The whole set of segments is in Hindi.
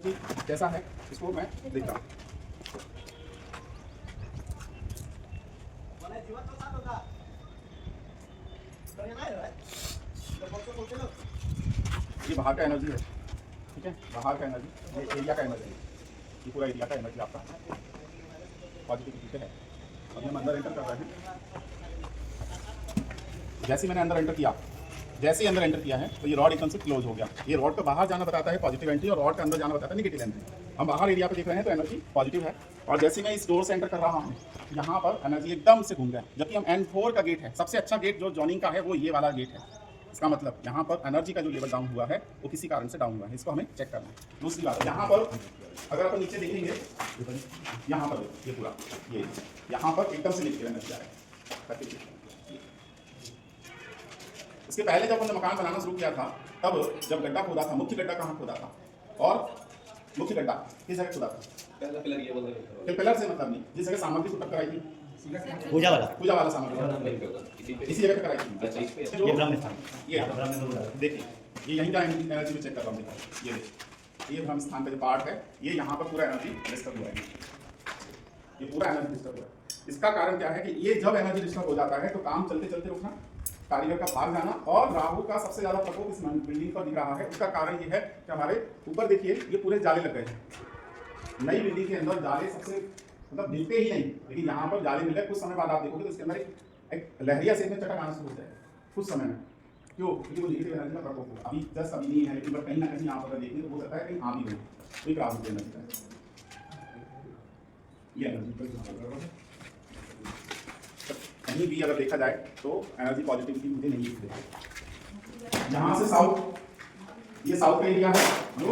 कैसा है इसको मैं देखता हूँ। ये बाहर का एनर्जी है, ठीक है, बाहर का एनर्जी, ये एरिया का एनर्जी, ये पूरा एरिया का एनर्जी आपका पॉजिटिविटी है। अब हम अंदर एंटर कर रहे हैं। जैसे मैंने अंदर एंटर किया, जैसे ही अंदर एंटर किया है तो ये रॉड एकदम से क्लोज हो गया। ये रॉड का बाहर जाना बताता है पॉजिटिव एनर्जी और रॉड का अंदर जाना बताता है नेगेटिव एनर्जी। हम बाहर एरिया पे देख रहे हैं तो एनर्जी पॉजिटिव है, और जैसे मैं इस डोर से एंटर कर रहा हूँ यहाँ पर एनर्जी एकदम से घूम गया। जबकि हम N4 का गेट है, सबसे अच्छा गेट जो जॉइनिंग का है वो ये वाला गेट है। इसका मतलब यहाँ पर एनर्जी का जो लेवल डाउन हुआ है वो किसी कारण से डाउन हुआ है, इसको हमें चेक करना है। दूसरी बात, यहाँ पर अगर आप नीचे देखेंगे, यहाँ पर ये पूरा ये यहाँ पर एकदम से निकल एनर्जी आ रहा है। इसके पहले जब हमने मकान बनाना शुरू किया था, तब जब गड्ढा खोदा था, मुख्य गड्ढा कहाँ खोदा था और मुख्य गड्ढा किस जगह खोदा था? पिलर से मतलब नहीं, जिस जगह सामग्री को टक्कर आई थी, पूजा वाला सामग्री इसी जगह पे कराई थी। ये देखिए, ये यहीं का एनर्जी में चेक कर रहा हूँ। ये देखिए, ये ब्रह्म स्थान का जो पार्ट है, ये यहाँ पर पूरा एनर्जी डिस्टर्ब हुआ है। ये पूरा एनर्जी डिस्टर्ब हुआ है। इसका कारण क्या है कि ये जब एनर्जी डिस्टर्ब हो जाता है तो काम चलते चलते रुकना, कारीगर का भाग जाना, और राहु का सबसे ज्यादा प्रकोप इस बिल्डिंग पर दिख रहा है। उसका कारण ये है कि हमारे ऊपर देखिए ये पूरे जाले लग गए हैं। नई बिल्डिंग के अंदर जाले सबसे मतलब मिलते ही नहीं, लेकिन यहाँ पर जाले मिल गए। कुछ समय बाद आप देखोगे तो इसके अंदर एक लहरिया से चटक आना शुरू हो जाएगा कुछ समय में। क्यों? क्योंकि वो नेगेटिव एनर्जी का प्रकोप होगा। अभी जस्ट अभी नहीं है, लेकिन कहीं ना कहीं यहाँ पर देखेंगे तो हो सकता है कहीं आ भी गई कोई खराब एनर्जी है। ये एनर्जी कहीं भी अगर देखा जाए तो एनर्जी पॉजिटिविटी मुझे नहीं दिखती। यहाँ से साउथ, ये साउथ का एरिया है जो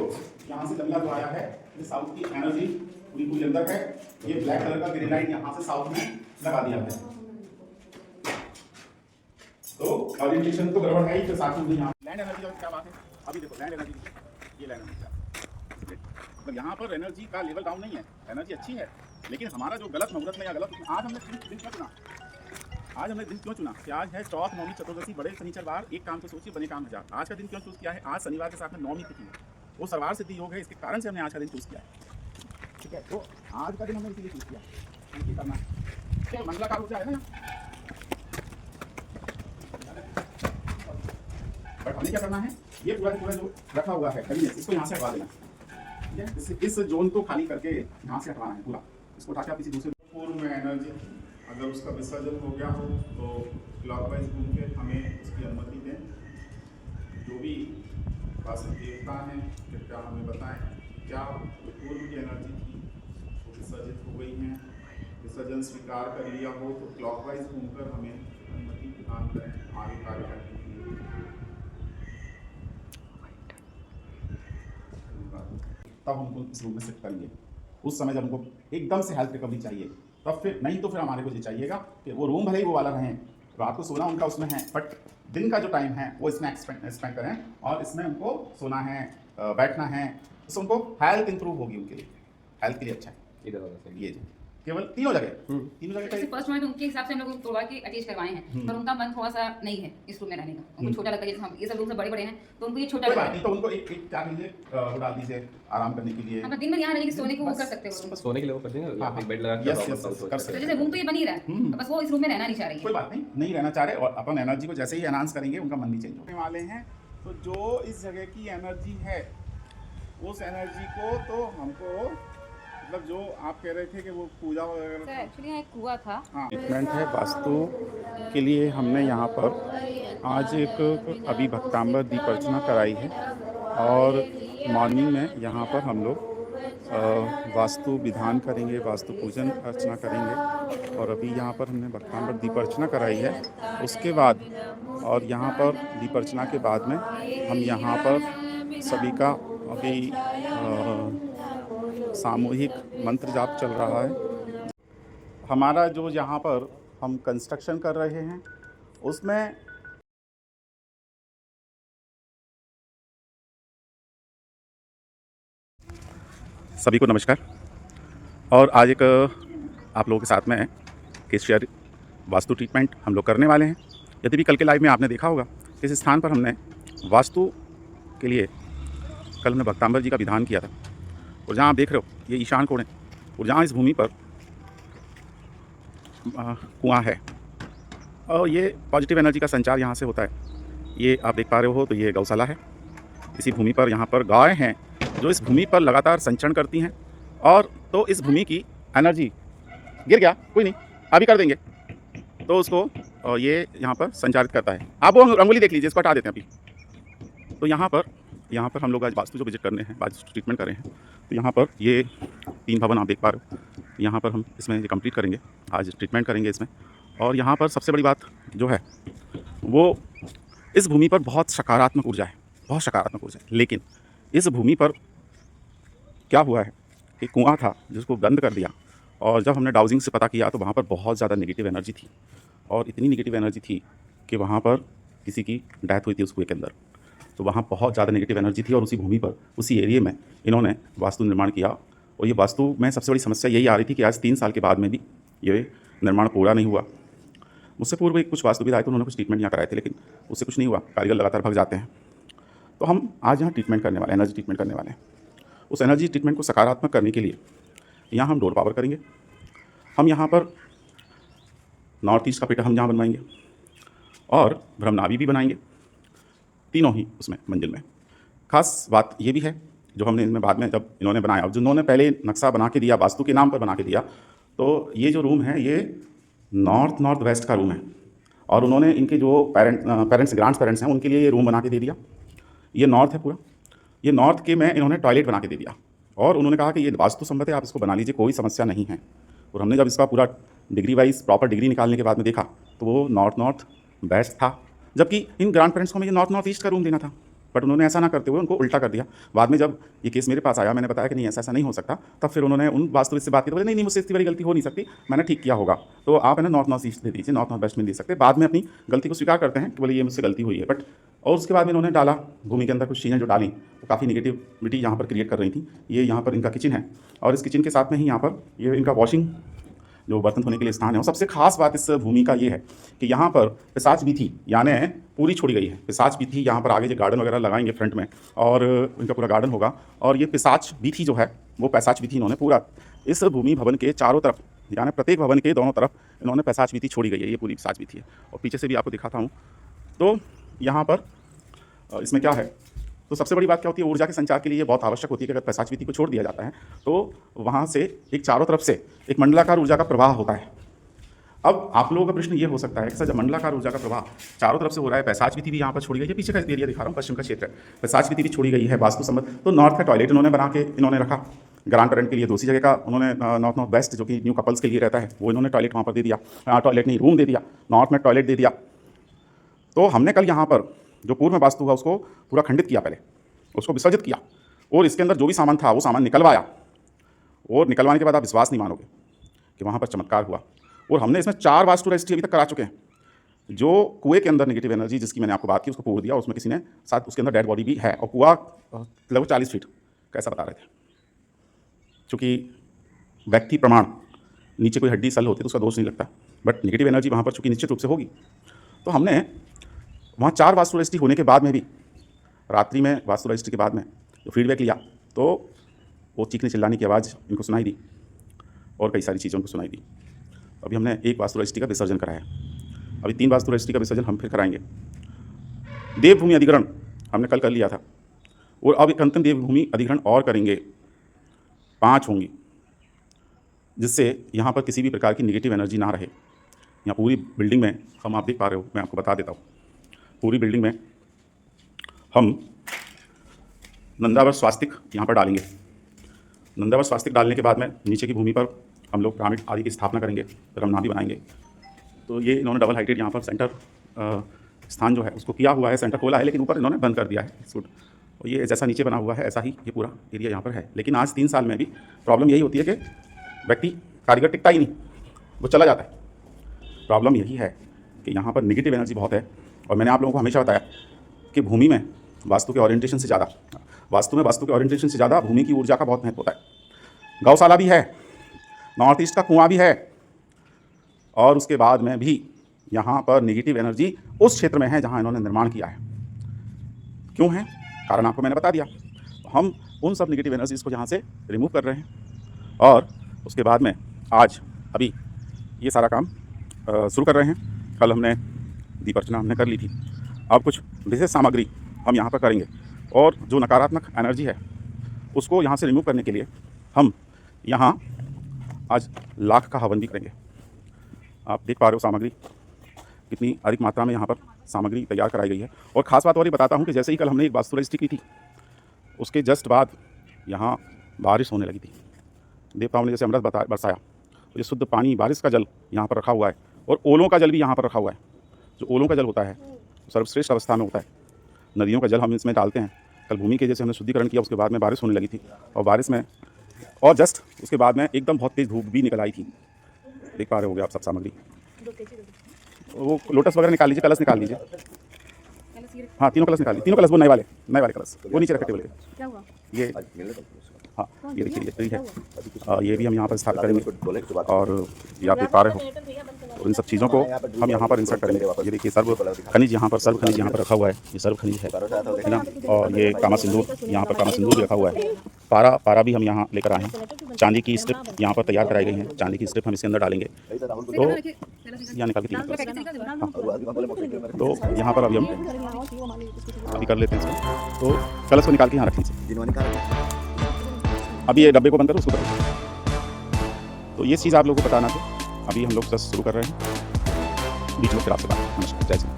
यहाँ से जंगला जो आया है, ये साउथ की एनर्जी पूरी पूरी अंदर है। ये ब्लैक कलर का ग्रीन लाइट यहाँ से साउथ में लगा दिया है, तो ओरिएंटेशन तो गड़बड़ है ही। फिर साथ में यहाँ लैंड एनर्जी का क्या बात है, अभी देखो लैंड एनर्जी, ये लैंड एनर्जी मतलब यहाँ पर एनर्जी का लेवल डाउन नहीं है, एनर्जी अच्छी है, लेकिन हमारा जो गलत मुहूर्त में या गलत आज हमने दिन क्यों चुना, आज हमने दिन क्यों चुना कि आज है चौथ, नौवीं, चतुर्दशी, बड़े शनिचरवार, एक काम को सोचिए बने काम हजार। आज का दिन क्यों चूज किया है? आज शनिवार के साथ में नौवीं तिथि है, वो सर्वार सिद्धि योग है, इसके कारण से हमने आज का दिन चूज किया है। ठीक है, तो आज का दिन हमने इसीलिए चूज किया है करना है। मंगला का ऊर्जा है ना, बट हमें क्या करना है, ये पूरा जो रखा हुआ है खरीद, इसको यहाँ से हटवा देना। ठीक है, इस जोन को खाली करके यहाँ से हटवाना है पूरा, इसको उठा के आप किसी दूसरे पूर्व में एनर्जी अगर उसका विसर्जन हो गया हो तो क्लॉकवाइज घूम के हमें उसकी अनुमति दें। जो भी वास्तु देवता हैं कृपया हमें बताएं क्या पूर्व की एनर्जी थी वो विसर्जित हो गई हैं। विसर्जन स्वीकार कर लिया हो तो क्लॉकवाइज घूमकर हमें अनुमति प्रदान करें आगे कार्य करने के लिए। तब हमको इस रूम में शिफ्ट करेंगे। उस समय जब हमको एकदम से हेल्थ रिकवरी चाहिए तब फिर नहीं, तो फिर हमारे को ये चाहिएगा कि वो रूम भले ही वो वाला रहें, रात को सोना उनका उसमें है, बट दिन का जो टाइम है वो इसमें स्पेंड करें, और इसमें उनको सोना है, बैठना है, इससे उनको हेल्थ इंप्रूव होगी, उनके लिए हेल्थ के लिए अच्छा है। ये केवल तीनों जगह जैसे फर्स्ट में उनके हिसाब से हम लोग तोड़वा के अटैच करवाए हैं, पर उनका मन थोड़ा सा नहीं है इस रूम में रहने का, उनको छोटा लगता है। जैसे हम ये सब रूम से बड़े बड़े हैं तो उनको ये छोटा लगता है, तो उनको एक क्या कीजिए, वो डाल दीजिए आराम करने के लिए। हम दिन में यहाँ रहेंगे, सोने को वो कर सकते हो, सोने के लिए वो कर देंगे, एक बेड लगा के कर सकते। जैसे रूम तो ये बन ही रहा है, बस वो इस रूम में रहना नहीं चाह रही है। कोई बात नहीं रहना चाह रहे, और अपन एनर्जी को जैसे ही एनहांस करेंगे उनका मन भी चेंज होने वाले हैं। तो जो इस जगह की एनर्जी है उस एनर्जी को तो हमको मतलब जो आप कह रहे थे कि वो पूजा वगैरह एक्चुअली यहाँ एक कुआं था। ट्रीटमेंट है वास्तु के लिए। हमने यहाँ पर आज एक अभी भक्तांबर दीप अर्चना कराई है, और मॉर्निंग में यहाँ पर हम लोग वास्तु विधान करेंगे, वास्तु पूजन अर्चना करेंगे, और अभी यहाँ पर हमने भक्तांबर दीप अर्चना कराई है। उसके बाद और यहाँ पर दीप अर्चना के बाद में हम यहाँ पर सभी का अभी सामूहिक मंत्र जाप चल रहा है। हमारा जो यहाँ पर हम कंस्ट्रक्शन कर रहे हैं उसमें सभी को नमस्कार। और आज एक आप लोगों के साथ में केस शेयर वास्तु ट्रीटमेंट हम लोग करने वाले हैं। यदि भी कल के लाइव में आपने देखा होगा, इस स्थान पर हमने वास्तु के लिए कल हमने भक्तांबर जी का विधान किया था, और जहाँ आप देख रहे हो ये ईशान कोण है, और जहाँ इस भूमि पर कुआं है और ये पॉजिटिव एनर्जी का संचार यहाँ से होता है। ये आप देख पा रहे हो, तो ये गौशाला है। इसी भूमि पर यहाँ पर गायें हैं जो इस भूमि पर लगातार संचरण करती हैं, और तो इस भूमि की एनर्जी गिर गया, कोई नहीं अभी कर देंगे, तो उसको ये यहाँ पर संचारित करता है। आप वो रंगोली देख लीजिए, इसको हटा देते हैं अभी। तो यहाँ पर हम लोग आज वास्तु जो विजिट करने हैं, वास्तु ट्रीटमेंट कर रहे हैं, तो यहाँ पर ये 3 भवन आप देख पा रहे हो। यहाँ पर हम इसमें ये कंप्लीट करेंगे, आज ट्रीटमेंट करेंगे इसमें। और यहाँ पर सबसे बड़ी बात जो है वो इस भूमि पर बहुत सकारात्मक ऊर्जा है, बहुत सकारात्मक ऊर्जा है। लेकिन इस भूमि पर क्या हुआ है कि कुआं था जिसको बंद कर दिया, और जब हमने डाउजिंग से पता किया तो वहाँ पर बहुत ज़्यादा नेगेटिव एनर्जी थी, और इतनी नेगेटिव एनर्जी थी कि वहाँ पर किसी की डेथ हुई थी उस कुएं के अंदर। तो वहाँ बहुत ज़्यादा नेगेटिव एनर्जी थी, और उसी भूमि पर, उसी एरिया में इन्होंने वास्तु निर्माण किया। और ये वास्तु में सबसे बड़ी समस्या यही आ रही थी कि आज 3 साल के बाद में भी ये निर्माण पूरा नहीं हुआ। मुझसे पूर्व एक कुछ वास्तुविद आए थे, उन्होंने कुछ ट्रीटमेंट यहाँ कराए थे, लेकिन उससे कुछ नहीं हुआ, कारीगर लगातार भाग जाते हैं। तो हम आज यहाँ ट्रीटमेंट करने वाले हैं, एनर्जी ट्रीटमेंट करने वाले हैं। उस एनर्जी ट्रीटमेंट को सकारात्मक करने के लिए यहाँ हम डोर पावर करेंगे। हम यहाँ पर नॉर्थ ईस्ट का पेटा हम यहाँ बनवाएंगे, और ब्रह्मनाभि भी बनाएंगे, तीनों ही उसमें मंजिल में। खास बात ये भी है जो हमने इनमें बाद में जब इन्होंने बनाया, और जिन्होंने पहले नक्शा बना के दिया, वास्तु के नाम पर बना के दिया, तो ये जो रूम है ये नॉर्थ वेस्ट का रूम है, और उन्होंने इनके जो पेरेंट्स ग्रांड पेरेंट्स हैं उनके लिए ये रूम बना के दे दिया। ये नॉर्थ है पूरा, ये नॉर्थ के में इन्होंने टॉयलेट बना के दे दिया, और उन्होंने कहा कि ये वास्तु संबंध है, आप इसको बना लीजिए, कोई समस्या नहीं है। और हमने जब इसका पूरा डिग्री वाइज प्रॉपर डिग्री निकालने के बाद में देखा तो वो नॉर्थ वेस्ट था, जबकि इन ग्रांड पेरेंट्स को हमें नॉर्थ ईस्ट का रूम देना था, बट उन्होंने ऐसा ना करते हुए उनको उल्टा कर दिया। बाद में जब ये केस मेरे पास आया, मैंने बताया कि नहीं ऐसा नहीं हो सकता, तब फिर उन्होंने उन वास्तुविद से बात की, तो बोले नहीं मुझसे इतनी बड़ी गलती हो नहीं सकती, मैंने ठीक किया होगा, तो आप है ना नॉर्थ ईस्ट दे दीजिए, नॉर्थ वेस्ट में दे सकते। बाद में अपनी गलती को स्वीकार करते हैं कि बोले ये मुझसे गलती हुई है, बट और उसके बाद में इन्होंने डाला भूमि के अंदर कुछ चीज़ें जो डाली वो काफ़ी निगेटिविटी यहाँ पर क्रिएट कर रही थी। ये यहाँ पर इनका किचन है, और इस किचन के साथ में ही यहाँ पर ये इनका वॉशिंग जो बर्तन धोने के लिए स्थान है। और सबसे खास बात इस भूमि का ये है कि यहाँ पर पिशाच भी थी, यानी पूरी छोड़ी गई है, पिशाच भी थी। यहाँ पर आगे जो गार्डन वगैरह लगाएंगे फ्रंट में, और इनका पूरा गार्डन होगा, और ये पिशाच भी थी जो है वो पिशाच भी थी, इन्होंने पूरा इस भूमि भवन के चारों तरफ, यानी प्रत्येक भवन के दोनों तरफ इन्होंने पिशाच भी थी छोड़ी गई है, ये पूरी पिशाच भी थी है। और पीछे से भी आपको दिखाता हूँ, तो यहाँ पर इसमें क्या है, तो सबसे बड़ी बात क्या होती है, ऊर्जा के संचार के लिए बहुत आवश्यक होती है कि अगर पिशाच विधि को छोड़ दिया जाता है तो वहाँ से एक चारों तरफ से एक मंडलाकार ऊर्जा का प्रवाह होता है। अब आप लोगों का प्रश्न ये हो सकता है कि सर जब मंडलाकार ऊर्जा का प्रवाह चारों तरफ से हो रहा है, पिशाच विधि भी यहाँ पर छोड़ी गई है, पीछे का एरिया दिखा रहा हूँ, पश्चिम का क्षेत्र है, पिशाच विधि भी छोड़ी गई है वास्तु संबंध। तो नॉर्थ का टॉयलेट इन्होंने बना के इन्होंने रखा, ग्रांड पेरेंट के लिए दूसरी जगह का उन्होंने नॉर्थ वेस्ट जो कि न्यू कपल्स के लिए रहता है वो इन्होंने टॉयलेट वहाँ पर दे दिया, टॉयलेट नहीं रूम दे दिया, नॉर्थ में टॉयलेट दे दिया। तो हमने कल यहाँ पर जो पूर्व में वास्तु हुआ उसको पूरा खंडित किया, पहले उसको विसर्जित किया, और इसके अंदर जो भी सामान था वो सामान निकलवाया, और निकलवाने के बाद आप विश्वास नहीं मानोगे कि वहाँ पर चमत्कार हुआ। और हमने इसमें 4 वास्तु रजिस्ट्री अभी तक करा चुके हैं। जो कुएं के अंदर नेगेटिव एनर्जी जिसकी मैंने आपको बात की उसको पूर दिया, उसमें किसी ने साथ उसके अंदर डेड बॉडी भी है, और कुआं लगभग 40 फीट कैसा बता रहे थे, चूँकि व्यक्ति प्रमाण नीचे कोई हड्डी सल होती तो उसका दोष नहीं लगता, बट नेगेटिव एनर्जी वहाँ पर चूँकि निश्चित रूप से होगी। तो हमने वहाँ 4 वास्तु रजिस्ट्री होने के बाद में भी रात्रि में वास्तु रजिस्ट्री के बाद में जो फीडबैक लिया तो वो चीखने चिल्लाने की आवाज़ इनको सुनाई दी, और कई सारी चीज़ें उनको सुनाई दी। अभी हमने 1 वास्तु रजिस्ट्री का विसर्जन कराया, अभी 3 वास्तु रजिस्ट्री का विसर्जन हम फिर कराएंगे। देवभूमि अधिग्रहण हमने कल कर लिया था, और अब एक अंतिम देवभूमि अधिग्रहण और करेंगे, 5 होंगी, जिससे यहाँ पर किसी भी प्रकार की नेगेटिव एनर्जी ना रहे। यहाँ पूरी बिल्डिंग में हम आप देख पा रहे हो, मैं आपको बता देता हूँ, पूरी बिल्डिंग में हम नंदावर स्वास्तिक यहाँ पर डालेंगे। नंदावर स्वास्तिक डालने के बाद में नीचे की भूमि पर हम लोग पिरामिड आदि की स्थापना करेंगे, ब्रह्मनाभि बनाएंगे। तो ये इन्होंने डबल हाइटेड यहाँ पर सेंटर स्थान जो है उसको किया हुआ है, सेंटर खोला है, लेकिन ऊपर इन्होंने बंद कर दिया है सूट। और ये जैसा नीचे बना हुआ है ऐसा ही ये पूरा एरिया यहाँ पर है। लेकिन आज 3 साल में भी प्रॉब्लम यही होती है कि व्यक्ति कारीगर टिकता ही नहीं, वो चला जाता है। प्रॉब्लम यही है कि यहाँ पर नेगेटिव एनर्जी बहुत है। और मैंने आप लोगों को हमेशा बताया कि भूमि में वास्तु के ओरिएंटेशन से ज़्यादा, वास्तु के ओरिएंटेशन से ज़्यादा भूमि की ऊर्जा का बहुत महत्व होता है। गौशाला भी है, नॉर्थ ईस्ट का कुआं भी है, और उसके बाद में भी यहाँ पर नेगेटिव एनर्जी उस क्षेत्र में है जहाँ इन्होंने निर्माण किया है। क्यों है? कारण आपको मैंने बता दिया। हम उन सब नेगेटिव एनर्जीज़ को यहाँ से रिमूव कर रहे हैं। और उसके बाद में आज अभी ये सारा काम शुरू कर रहे हैं। कल हमने दीप अर्चना हमने कर ली थी, अब कुछ विशेष सामग्री हम यहाँ पर करेंगे और जो नकारात्मक एनर्जी है उसको यहाँ से रिमूव करने के लिए हम यहाँ आज लाख का हवन भी करेंगे। आप देख पा रहे हो सामग्री कितनी अधिक मात्रा में यहाँ पर सामग्री तैयार कराई गई है। और ख़ास बात और ये बताता हूँ कि जैसे ही कल हमने एक वास्तु रजिस्ट्री की थी उसके जस्ट बाद यहाँ बारिश होने लगी थी। देवताओं ने जैसे अमृत बरसाया, तो ये शुद्ध पानी बारिश का जल यहाँ पर रखा हुआ है और ओलों का जल भी यहाँ पर रखा हुआ है। जो ओलों का जल होता है सर्वश्रेष्ठ अवस्था में होता है। नदियों का जल हम इसमें डालते हैं। कल भूमि के जैसे हमने शुद्धिकरण किया, उसके बाद में बारिश होने लगी थी और बारिश में और जस्ट उसके बाद में एकदम बहुत तेज़ धूप भी निकल आई थी। देख पा रहे होगे आप सब सामग्री। वो लोटस वगैरह निकाल लीजिए, कलश निकाल लीजिए। हाँ, तीनों कलश निकाल लीजिए। तीनों कलश वो नए वाले कलश वो नीचे रखे टेबल के। ये हाँ, ये देखिए ये ठीक है। ये भी हम यहाँ पर स्थापित करेंगे और ये आप देख पा रहे हो। और इन सब चीज़ों को हम यहाँ पर इंसर्ट करेंगे। ये देखिए सर्व खनिज यहाँ पर रखा हुआ है। ये सर्व खनिज है ना। और ये कामा सिंदूर, यहाँ पर कामा सिंदूर भी रखा हुआ है। पारा भी हम यहाँ लेकर आए हैं। चांदी की स्ट्रिप यहाँ पर तैयार कराई गई है। चांदी की स्ट्रिप हम इसके अंदर डालेंगे। तो यहाँ निकाल के तो यहाँ पर अभी हम कर लेते हैं इसको। तो कलश को निकाल के यहाँ रखें। अभी ये डब्बे को बंद करो, उसको करो। तो ये चीज़ आप लोगों को बताना था। अभी हम लोग जस्ट शुरू कर रहे हैं। बीच में फिर आपसे बात। नमस्कार, जय श्री।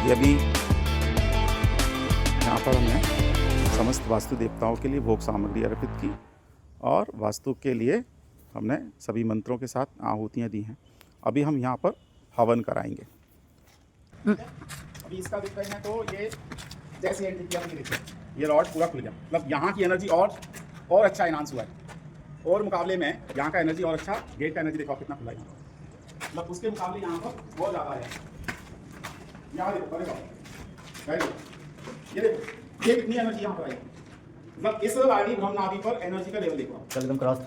ये अभी यहाँ पर हमने समस्त वास्तु देवताओं के लिए भोग सामग्री अर्पित की और वास्तु के लिए हमने सभी मंत्रों के साथ आहुतियाँ दी हैं। अभी हम यहाँ पर हवन कराएंगे। अभी इसका देख रहे हैं तो ये जैसे एंट्री किया देखिए ये रॉड पूरा खुल गया। मतलब यहाँ की एनर्जी और अच्छा इनहांस हुआ है और मुकाबले में यहाँ का एनर्जी और अच्छा। गेट का एनर्जी देखो कितना खुला है, मतलब उसके मुकाबले यहाँ पर बहुत ज़्यादा है। यहाँ देखो ये देखो ये कितनी एनर्जी यहाँ पर आई। मतलब इस वाली ब्रह्मनाभि पर एनर्जी का लेवल देखो। कल एकदम क्रॉस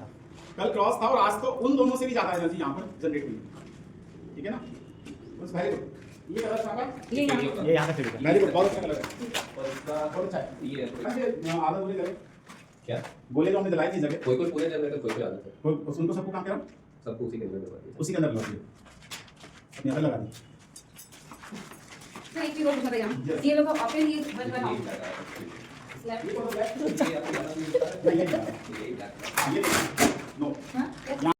था और आज तो उन दोनों से भी ज़्यादा एनर्जी यहाँ पर जनरेट हुई। ठीक है ना। बस वेरी गुड। ये कलर अच्छा है, ये यहाँ का वेरी गुड, बहुत अच्छा कलर है, बहुत अच्छा है। ये आधा गोले करें क्या गोले जो हमने जलाई थी जगह कोई पूरे जगह कोई आधा कोई उनको सबको काम करा सबको उसी के अंदर लगा दिया अपने अंदर लगा दी। एक चीज और पूछना था यहाँ, ये लोग ओपन ये बंद बनाओ स्लैब ये नो